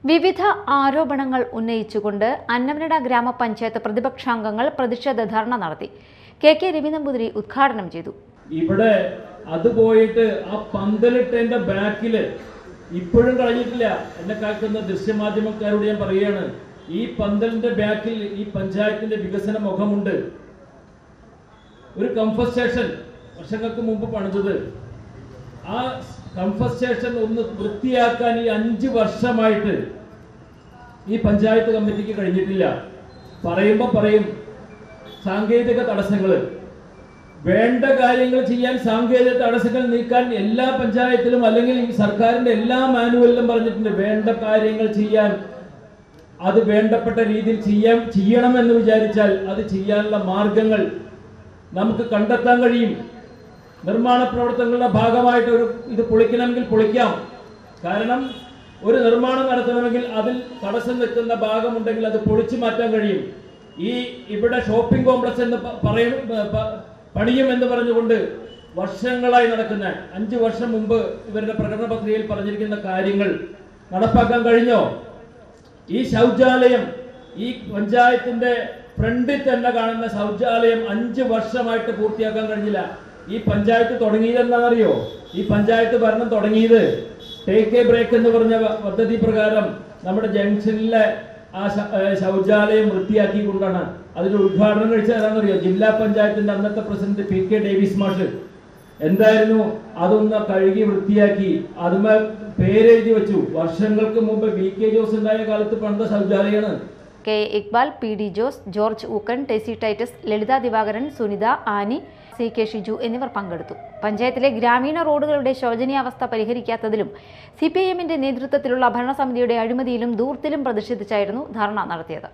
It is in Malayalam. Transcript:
വിവിധ ആരോപണങ്ങൾ ഉന്നയിച്ചുകൊണ്ട് അന്നമനട ഗ്രാമപഞ്ചായത്ത് പ്രതിപക്ഷാംഗങ്ങൾ പ്രതിഷേധ ധർണ നടത്തി. കെ രവി നമ്പൂതിരി ഉദ്ഘാടനം ചെയ്തു. ഇവിടെ അത് പോയിട്ട് ആ പന്തലിട്ടതിന്റെ ബാക്കില് ഇപ്പോഴും കളഞ്ഞിട്ടില്ല. എന്നെ കേൾക്കുന്ന ദൃശ്യമാധ്യമക്കാരോട് ഞാൻ പറയുകയാണ്, ഈ പന്തലിന്റെ ബാക്കിൽ ഈ പഞ്ചായത്തിന്റെ വികസന മുഖമുണ്ട്. ഒരു കംഫർട്ട് സ്റ്റേഷൻ വർഷങ്ങൾക്ക് മുമ്പ് പണിതത്, ആ കംഫർട്ട് സ്റ്റേഷൻ ഒന്ന് വൃത്തിയാക്കാൻ ഈ 5 വർഷമായിട്ട് ഈ പഞ്ചായത്ത് കമ്മിറ്റിക്ക് കഴിഞ്ഞിട്ടില്ല. പറയുമ്പോൾ പറയും സാങ്കേതിക തടസ്സങ്ങൾ, വേണ്ട കാര്യങ്ങൾ ചെയ്യാൻ സാങ്കേതിക തടസ്സങ്ങൾ നീക്കാൻ എല്ലാ പഞ്ചായത്തിലും അല്ലെങ്കിൽ ഈ സർക്കാരിന്റെ എല്ലാ മാനുവലിലും പറഞ്ഞിട്ടുണ്ട്. വേണ്ട കാര്യങ്ങൾ ചെയ്യാൻ, അത് വേണ്ടപ്പെട്ട രീതിയിൽ ചെയ്യണമെന്ന് വിചാരിച്ചാൽ അത് ചെയ്യാനുള്ള മാർഗങ്ങൾ നമുക്ക് കണ്ടെത്താൻ കഴിയും. നിർമ്മാണ പ്രവർത്തനങ്ങളുടെ ഭാഗമായിട്ട് ഇത് പൊളിക്കണമെങ്കിൽ പൊളിക്കാം. കാരണം ഒരു നിർമ്മാണം നടത്തണമെങ്കിൽ അതിൽ തടസ്സം നിൽക്കുന്ന ഭാഗമുണ്ടെങ്കിൽ അത് പൊളിച്ചു മാറ്റാൻ കഴിയും. ഇവിടെ ഷോപ്പിംഗ് കോംപ്ലക്സ് എന്ന് പണിയുമെന്ന് പറഞ്ഞുകൊണ്ട് വർഷങ്ങളായി നടക്കുന്ന 5 വർഷം മുമ്പ് ഇവരുടെ പ്രകടന പത്രികയിൽ പറഞ്ഞിരിക്കുന്ന കാര്യങ്ങൾ നടപ്പാക്കാൻ കഴിഞ്ഞോ? ഈ ശൗചാലയം, ഈ പഞ്ചായത്തിന്റെ ഫ്രണ്ടിൽ തന്നെ കാണുന്ന ശൗചാലയം 5 വർഷമായിട്ട് പൂർത്തിയാക്കാൻ കഴിഞ്ഞില്ല. ഈ പഞ്ചായത്ത് തുടങ്ങിയത് എന്താണെന്നറിയോ? ഈ പഞ്ചായത്ത് ഭരണം തുടങ്ങിയത് ടേക്ക് എ ബ്രേക്ക് എന്ന് പറഞ്ഞ പദ്ധതി പ്രകാരം നമ്മുടെ ജംഗ്ഷനിലെ ആ ശൗചാലയം വൃത്തിയാക്കിക്കൊണ്ടാണ്. അതിന്റെ ഉദ്ഘാടനം കഴിച്ച ഏതാണെന്നറിയോ? ജില്ലാ പഞ്ചായത്തിന്റെ അന്നത്തെ പ്രസിഡന്റ് PK ഡേവിസ് മാഷ്. എന്തായിരുന്നു? അതൊന്ന് കഴുകി വൃത്തിയാക്കി അതുമേ പേരെഴുതി വെച്ചു. വർഷങ്ങൾക്ക് മുമ്പ് VK ജോസ് ഉണ്ടായ കാലത്ത് പണിത ശൗചാലയാണ്. K Iqbal, PD Jose, George Ookkan, Tessy Titus, Lalitha Divakaran, Sunitha, Annie, CK Shiju എന്നിവർ പങ്കെടുത്തു. പഞ്ചായത്തിലെ ഗ്രാമീണ റോഡുകളുടെ ശോചനീയാവസ്ഥ പരിഹരിക്കാത്തതിലും CPIM-ന്റെ നേതൃത്വത്തിലുള്ള ഭരണസമിതിയുടെ അഴിമതിയിലും ധൂർത്തിലും പ്രതിഷേധിച്ചായിരുന്നു ധർണ നടത്തിയത്.